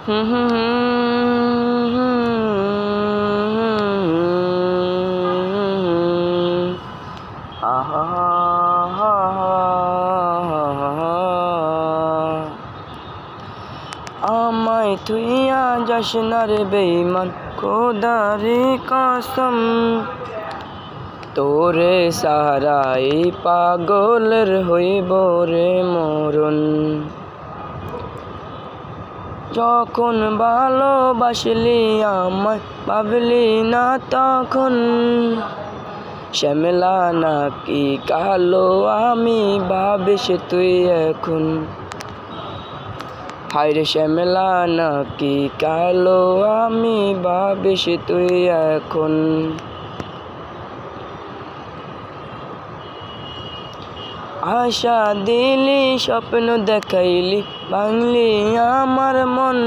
হুম হুম আমায় থুইয়া যাস না রে বেঈমান, খোদারে কসম, তোরে সারা এই পাগলের হইব রে মরণ। যখন ভালোবাসলি আমায় ভাবলি না তখন, শ্যামলা নাকি কালো আমি ভাবিস তুই এখন। হায়রে শ্যামলা নাকি কালো আমি ভাবিস তুই এখন। আশা দিলি স্বপ্ন দেখাইলি ভাঙলি আমার মন,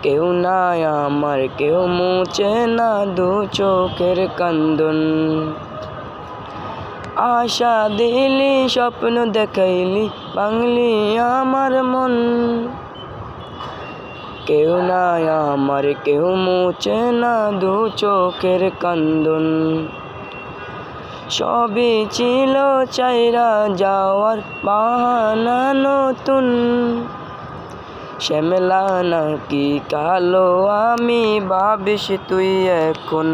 কেউ নাই আমার কেউ মুছে না দু চোখের কান্দন। আশা দিলি স্বপ্ন দেখাইলি ভাঙলি আমার মন, কেউ নাই আমার কেউ মুছে না দু চোখের কান্দন। সবই ছিল চাইরা যাওয়ার বাহানা নতুন, শ্যামলা নাকি কালো আমি ভাবিস তুই এখন।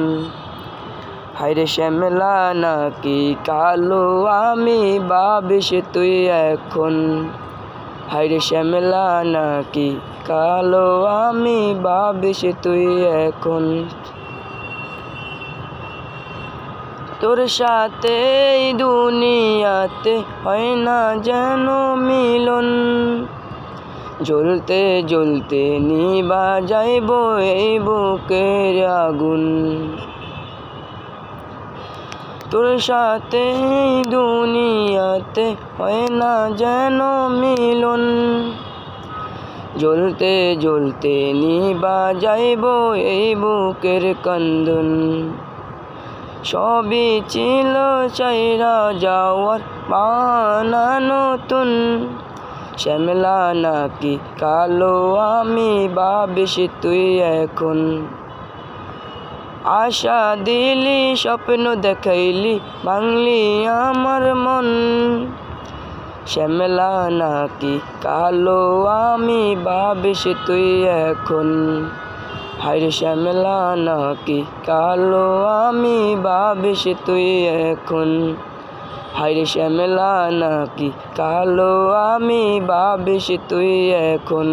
হায়রে শ্যামলা নাকি কালো আমি ভাবিস তুই এখন। হায়রে শ্যামলা নাকি কালো আমি ভাবিস তুই এখন। তোর সাথে এই দুনিয়াতে হয় না যেন মিলন, জ্বলতে জ্বলতে নিভা যাইব এই বুকের আগুন। তোর সাথে এই দুনিয়াতে হয় না যেন মিলন, জ্বলতে জ্বলতে নিভা যাইব এই বুকের কান্দন। সবই ছিল চাইরা যাওয়ার বাহানা নতুন, শ্যামলা নাকি কালো আমি ভাবিস তুই এখন। আশা দিলি স্বপ্ন দেখাইলি ভাঙলি আমার মন, শ্যামলা নাকি কালো আমি ভাবিস তুই এখন। হায়রে শ্যামলা নাকি কালো আমি ভাবিস তুই এখন। হায়রে শ্যামলা নাকি কালো আমি ভাবিস তুই এখন।